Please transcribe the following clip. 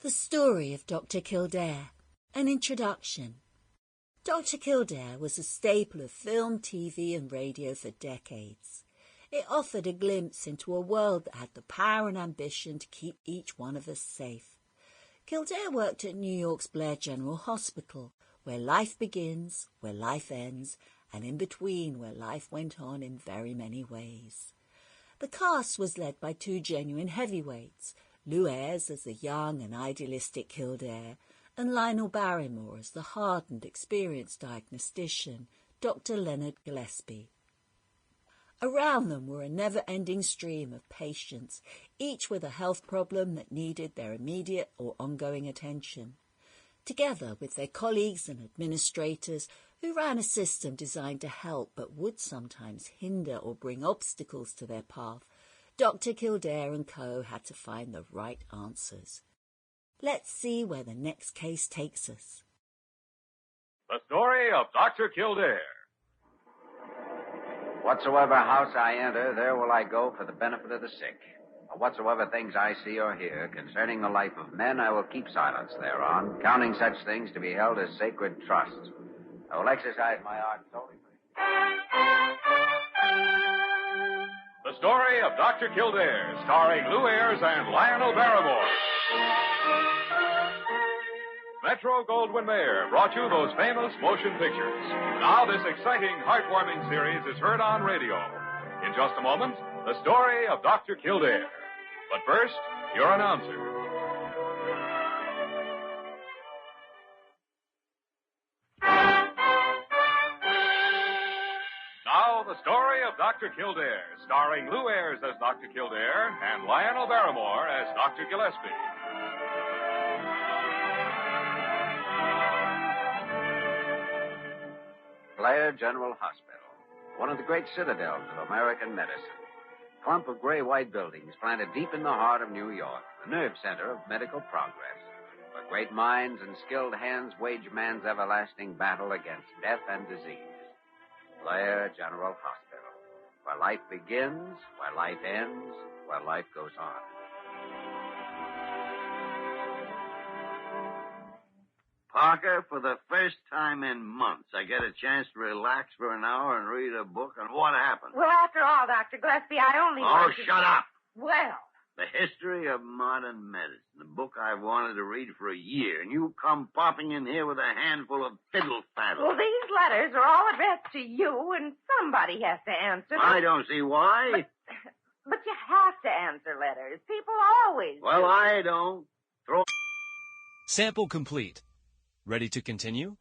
The story of Dr. Kildare. An introduction. Dr. Kildare was a staple of film, TV and radio for decades. It offered a glimpse into a world that had the power and ambition to keep each one of us safe. Kildare worked at New York's Blair General Hospital, where life begins, where life ends, and in between where life went on in very many ways. The cast was led by two genuine heavyweights, Lew Ayres as the young and idealistic Kildare, and Lionel Barrymore as the hardened, experienced diagnostician, Dr. Leonard Gillespie. Around them were a never-ending stream of patients, each with a health problem that needed their immediate or ongoing attention. Together with their colleagues and administrators who ran a system designed to help but would sometimes hinder or bring obstacles to their path, Dr. Kildare and Co had to find the right answers. Let's see where the next case takes us. The story of Dr. Kildare. Whatsoever house I enter, there will I go for the benefit of the sick. Or whatsoever things I see or hear concerning the life of men, I will keep silence thereon, counting such things to be held as sacred trusts. I will exercise my art solely for The story of Dr. Kildare, starring Lew Ayres and Lionel Barrymore. Metro-Goldwyn-Mayer brought you those famous motion pictures. Now this exciting, heartwarming series is heard on radio. In just a moment, the story of Dr. Kildare. But first, your announcer. Now, the story of Dr. Kildare, starring Lew Ayres as Dr. Kildare and Lionel Barrymore as Dr. Gillespie. Blair General Hospital, one of the great citadels of American medicine. A clump of gray-white buildings planted deep in the heart of New York, the nerve center of medical progress, where great minds and skilled hands wage man's everlasting battle against death and disease. Blair General Hospital, where life begins, where life ends, where life goes on. Parker, for the first time in months, I get a chance to relax for an hour and read a book, and what happened? Well, after all, Dr. Gillespie, I only want to... Shut up! Well... The History of Modern Medicine, the book I've wanted to read for a year, and you come popping in here with a handful of fiddle-faddle. Well, these letters are all addressed to you, and somebody has to answer them. I don't see why. But you have to answer letters. People always Well, do. I don't. Sample complete. Ready to continue?